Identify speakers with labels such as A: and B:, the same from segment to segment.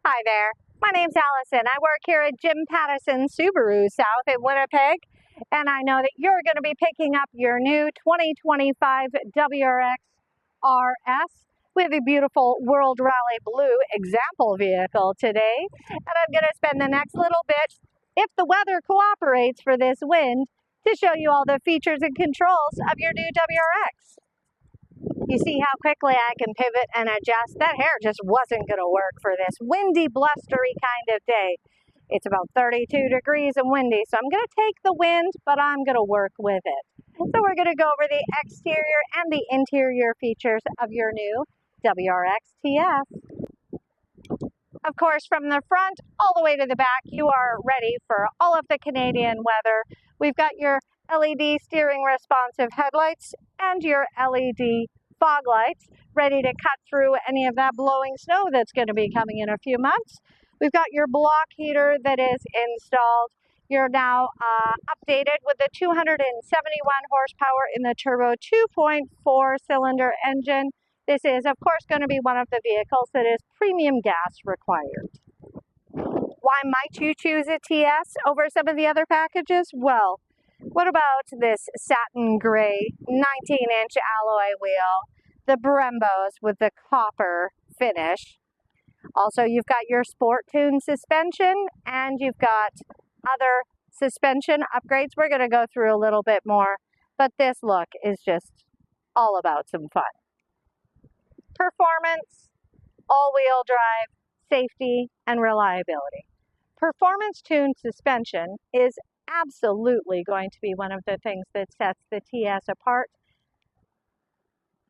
A: Hi there, my name's Allison. I work here at Jim Pattison Subaru South in Winnipeg, and I know that you're going to be picking up your new 2025 WRX RS. We have a beautiful World Rally Blue example vehicle today, and I'm going to spend the next little bit, if the weather cooperates for this wind, to show you all the features and controls of your new WRX. You see how quickly I can pivot and adjust? That hair just wasn't going to work for this windy, blustery kind of day. It's about 32 degrees and windy, so I'm going to take the wind, but I'm going to work with it. So we're going to go over the exterior and the interior features of your new WRX TS. Of course, from the front all the way to the back, you are ready for all of the Canadian weather. We've got your LED steering responsive headlights and your LED fog lights ready to cut through any of that blowing snow that's going to be coming in a few months. We've got your block heater that is installed. You're now updated with the 271 horsepower in the turbo 2.4 cylinder engine. This is, of course, going to be one of the vehicles that is premium gas required. Why might you choose a TS over some of the other packages? Well, what about this satin gray 19-inch alloy wheel, the Brembos with the copper finish? Also, you've got your Sport Tune suspension, and you've got other suspension upgrades. We're going to go through a little bit more, but this look is just all about some fun. Performance, all-wheel drive, safety, and reliability. Performance tuned suspension is absolutely going to be one of the things that sets the TS apart.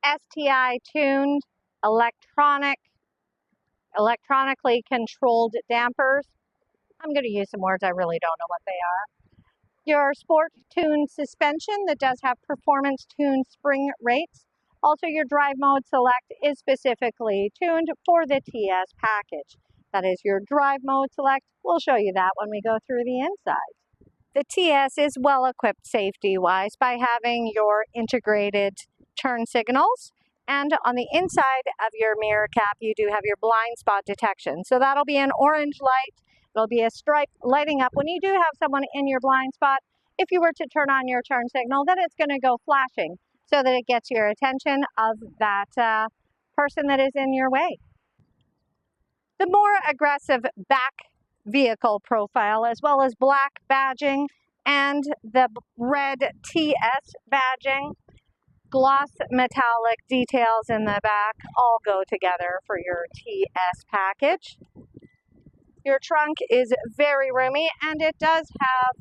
A: STI tuned, electronically controlled dampers. I'm going to use some words I really don't know what they are. Your Sport Tuned suspension that does have performance tuned spring rates. Also, your drive mode select is specifically tuned for the TS package. That is your drive mode select. We'll show you that when we go through the inside. The TS is well equipped safety-wise by having your integrated turn signals, and on the inside of your mirror cap you do have your blind spot detection. So that'll be an orange light. There'll be a stripe lighting up when you do have someone in your blind spot. If you were to turn on your turn signal, then it's going to go flashing so that it gets your attention of that person that is in your way. The more aggressive back vehicle profile, as well as black badging and the red TS badging, gloss metallic details in the back all go together for your TS package. Your trunk is very roomy, and it does have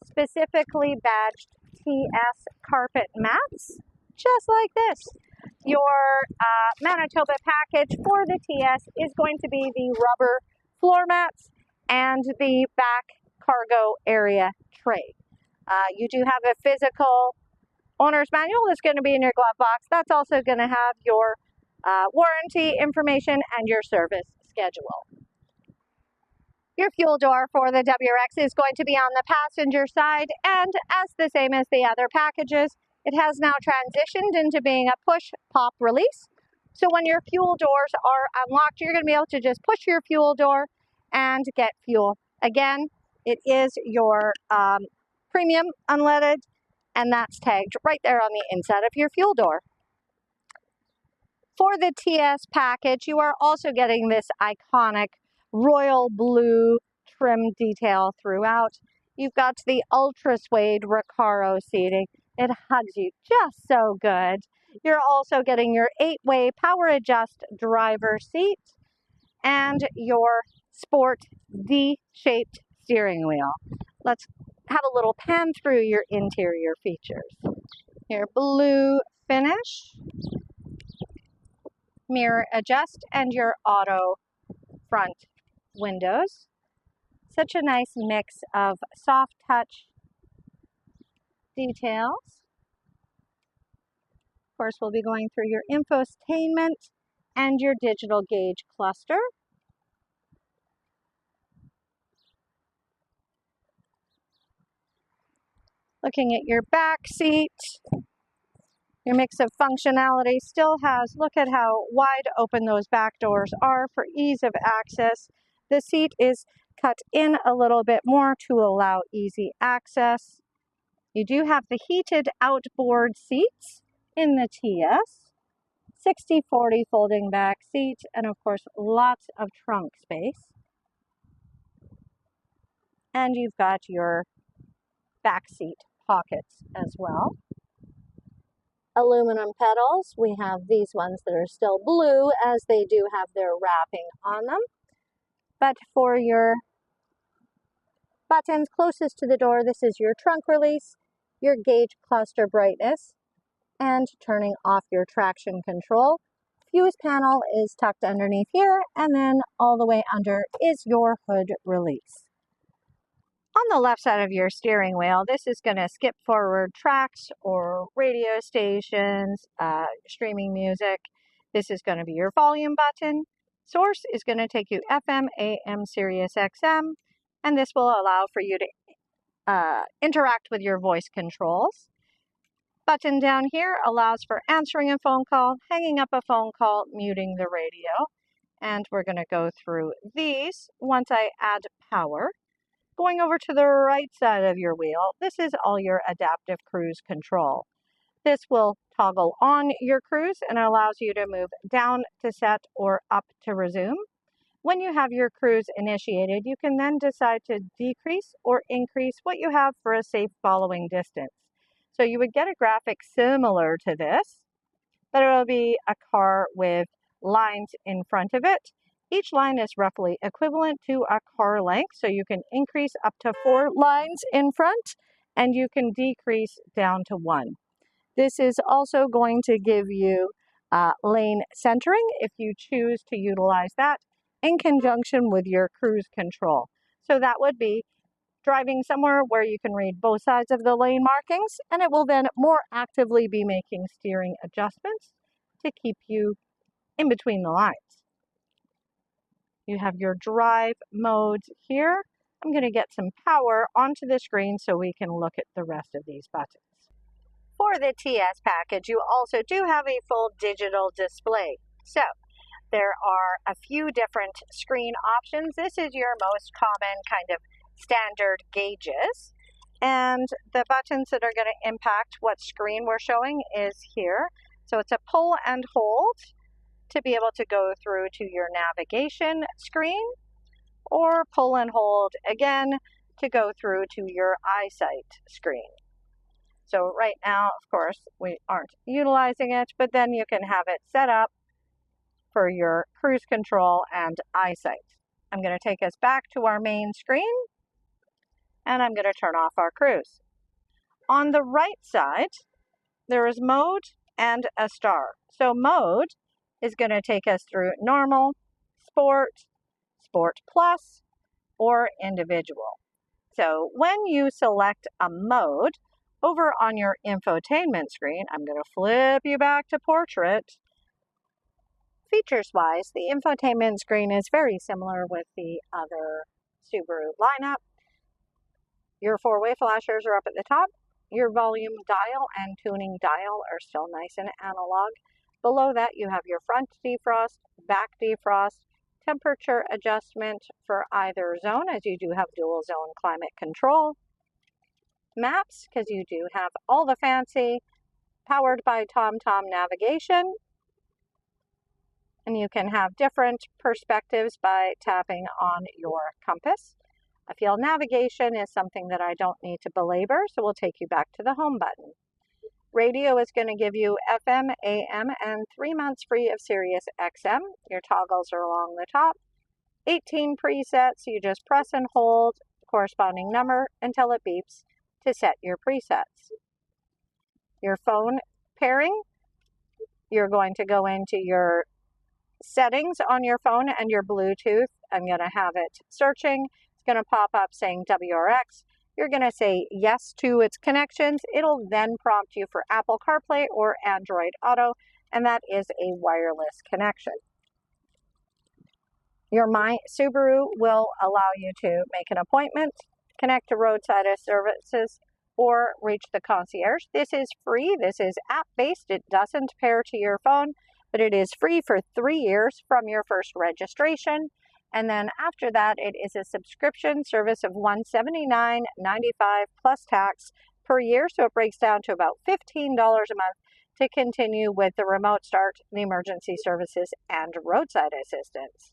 A: specifically badged TS carpet mats, just like this. Your Manitoba package for the TS is going to be the rubber floor mats and the back cargo area tray. You do have a physical owner's manual that's going to be in your glove box. That's also going to have your warranty information and your service schedule. Your fuel door for the WRX is going to be on the passenger side, and as the same as the other packages, it has now transitioned into being a push-pop release. So when your fuel doors are unlocked, you're going to be able to just push your fuel door and get fuel. Again, it is your premium unleaded, and that's tagged right there on the inside of your fuel door. For the TS package, you are also getting this iconic royal blue trim detail throughout. You've got the ultra suede Recaro seating. It hugs you just so good. You're also getting your 8-way power adjust driver seat and your sport D-shaped steering wheel. Let's have a little pan through your interior features. Your blue finish, mirror adjust, and your auto front windows. Such a nice mix of soft touch details. Of course, we'll be going through your infotainment and your digital gauge cluster. Looking at your back seat, your mix of functionality still has, look at how wide open those back doors are for ease of access. The seat is cut in a little bit more to allow easy access. You do have the heated outboard seats in the TS, 60/40 folding back seat, and of course lots of trunk space. And you've got your back seat pockets as well. Aluminum pedals. We have these ones that are still blue as they do have their wrapping on them. But for your buttons closest to the door, this is your trunk release, your gauge cluster brightness, and turning off your traction control. Fuse panel is tucked underneath here, and then all the way under is your hood release. On the left side of your steering wheel, this is going to skip forward tracks or radio stations, streaming music. This is going to be your volume button. Source is going to take you FM, AM, Sirius XM, and this will allow for you to interact with your voice controls. Button down here allows for answering a phone call, hanging up a phone call, muting the radio. And we're going to go through these once I add power. Going over to the right side of your wheel, this is all your adaptive cruise control. This will toggle on your cruise and allows you to move down to set or up to resume. When you have your cruise initiated, you can then decide to decrease or increase what you have for a safe following distance. So you would get a graphic similar to this, but it will be a car with lines in front of it. Each line is roughly equivalent to a car length, so you can increase up to 4 lines in front, and you can decrease down to 1. This is also going to give you lane centering if you choose to utilize that in conjunction with your cruise control. So that would be driving somewhere where you can read both sides of the lane markings, and it will then more actively be making steering adjustments to keep you in between the lines. You have your drive modes here. I'm going to get some power onto the screen so we can look at the rest of these buttons. For the TS package, you also do have a full digital display. So there are a few different screen options. This is your most common kind of standard gauges. And the buttons that are going to impact what screen we're showing is here. So it's a pull and hold to be able to go through to your navigation screen, or pull and hold again to go through to your eyesight screen. So right now, of course, we aren't utilizing it, but then you can have it set up for your cruise control and eyesight. I'm going to take us back to our main screen, and I'm going to turn off our cruise. On the right side, there is mode and a star. So mode is going to take us through normal, sport, sport plus, or individual. So when you select a mode, over on your infotainment screen, I'm going to flip you back to portrait. Features-wise, the infotainment screen is very similar with the other Subaru lineup. Your 4-way flashers are up at the top. Your volume dial and tuning dial are still nice and analog. Below that, you have your front defrost, back defrost, temperature adjustment for either zone, as you do have dual zone climate control. Maps, because you do have all the fancy powered by TomTom navigation. And you can have different perspectives by tapping on your compass. I feel navigation is something that I don't need to belabor, so we'll take you back to the home button. Radio is going to give you FM, AM, and 3 months free of Sirius XM. Your toggles are along the top. 18 presets, you just press and hold the corresponding number until it beeps to set your presets. Your phone pairing, you're going to go into your settings on your phone and your Bluetooth. I'm going to have it searching. It's going to pop up saying WRX. You're going to say yes to its connections. It'll then prompt you for Apple CarPlay or Android Auto, and that is a wireless connection. Your My Subaru will allow you to make an appointment, connect to roadside services, or reach the concierge. This is free. This is app-based. It doesn't pair to your phone, but it is free for 3 years from your first registration. And then after that, it is a subscription service of $179.95 plus tax per year. So it breaks down to about $15 a month to continue with the remote start, the emergency services, and roadside assistance.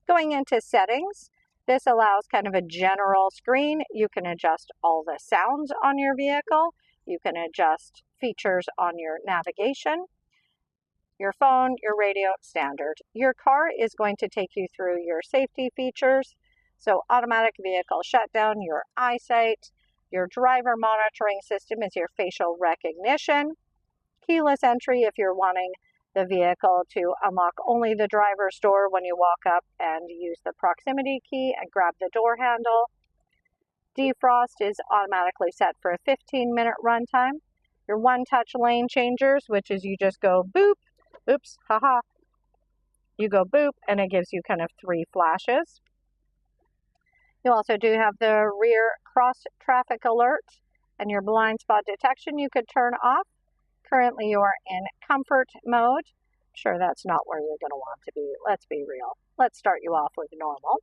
A: Going into settings, this allows kind of a general screen. You can adjust all the sounds on your vehicle. You can adjust features on your navigation, your phone, your radio, standard. Your car is going to take you through your safety features. So automatic vehicle shutdown, your eyesight, your driver monitoring system is your facial recognition, keyless entry if you're wanting the vehicle to unlock only the driver's door when you walk up and use the proximity key and grab the door handle. Defrost is automatically set for a 15-minute runtime. Your one-touch lane changers, which is you just go boop, oops, haha. You go boop and it gives you kind of 3 flashes. You also do have the rear cross traffic alert and your blind spot detection you could turn off. Currently you are in comfort mode. I'm sure that's not where you're going to want to be. Let's be real. Let's start you off with normal.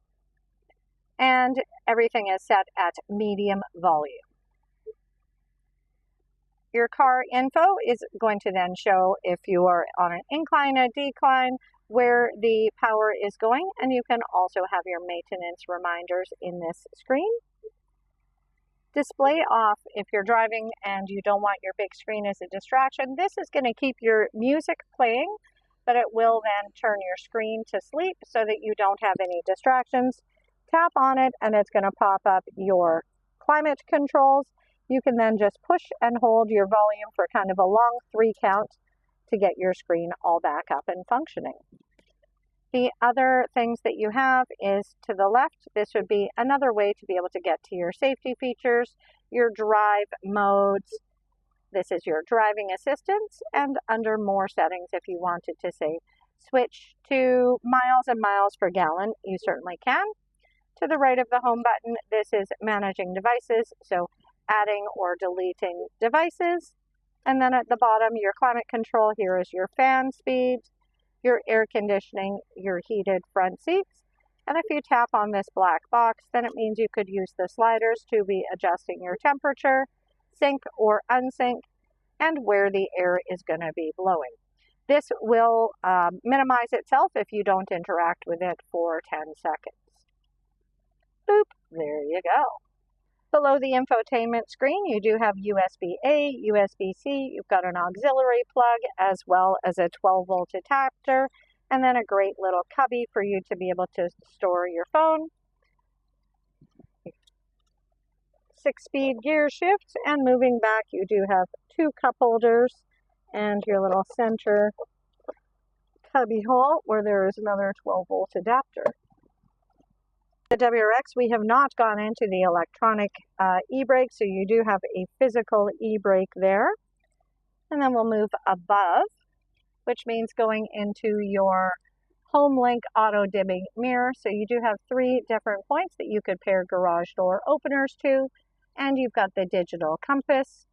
A: And everything is set at medium volume. Your car info is going to then show if you are on an incline, a decline, where the power is going, and you can also have your maintenance reminders in this screen. Display off if you're driving and you don't want your big screen as a distraction. This is going to keep your music playing, but it will then turn your screen to sleep so that you don't have any distractions. Tap on it and it's going to pop up your climate controls. You can then just push and hold your volume for kind of a long 3 count to get your screen all back up and functioning. The other things that you have is to the left. This would be another way to be able to get to your safety features, your drive modes. This is your driving assistance, and under more settings, if you wanted to say switch to miles and miles per gallon, you certainly can. To the right of the home button, this is managing devices, so adding or deleting devices. And then at the bottom, your climate control, here is your fan speed, your air conditioning, your heated front seats. And if you tap on this black box, then it means you could use the sliders to be adjusting your temperature, sync or unsync, and where the air is going to be blowing. This will minimize itself if you don't interact with it for 10 seconds. Boop, there you go. Below the infotainment screen, you do have USB-A, USB-C, you've got an auxiliary plug as well as a 12-volt adapter, and then a great little cubby for you to be able to store your phone. 6-speed gear shift, and moving back, you do have 2 cup holders and your little center cubby hole where there is another 12-volt adapter. The WRX, we have not gone into the electronic e-brake, so you do have a physical e-brake there. And then we'll move above, which means going into your HomeLink auto dimming mirror. So you do have 3 different points that you could pair garage door openers to, and you've got the digital compass.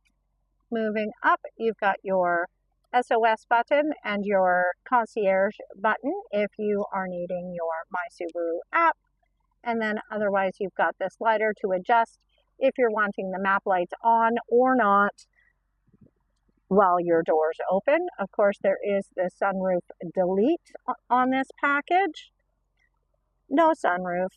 A: Moving up, you've got your SOS button and your concierge button if you are needing your My Subaru app. And then otherwise you've got the slider to adjust if you're wanting the map lights on or not while your door's open. Of course, there is the sunroof delete on this package. No sunroof.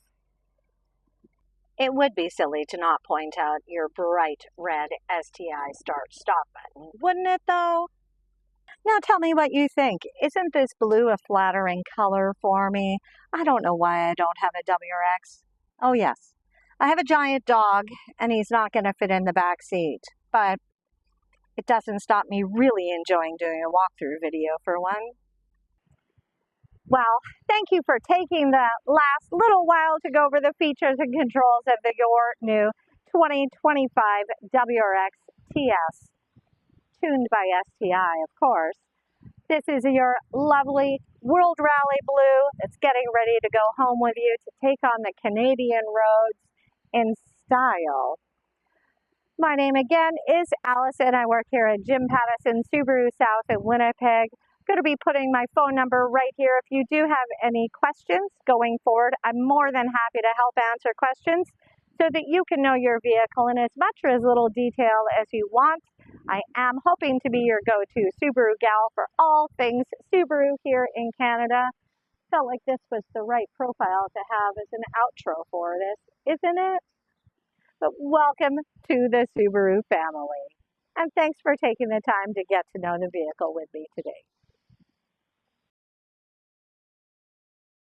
A: It would be silly to not point out your bright red STI start-stop button, wouldn't it though? Now tell me what you think. Isn't this blue a flattering color for me? I don't know why I don't have a WRX. Oh yes, I have a giant dog and he's not going to fit in the back seat, but it doesn't stop me really enjoying doing a walkthrough video for one. Well, thank you for taking the last little while to go over the features and controls of your new 2025 WRX TS. Tuned by STI, of course. This is your lovely World Rally Blue that's getting ready to go home with you to take on the Canadian roads in style. My name again is Alice and I work here at Jim Pattison Subaru South in Winnipeg. Going to be putting my phone number right here. If you do have any questions going forward, I'm more than happy to help answer questions so that you can know your vehicle in as much or as little detail as you want. I am hoping to be your go-to Subaru gal for all things Subaru here in Canada. Felt like this was the right profile to have as an outro for this, isn't it? But welcome to the Subaru family. And thanks for taking the time to get to know the vehicle with me today.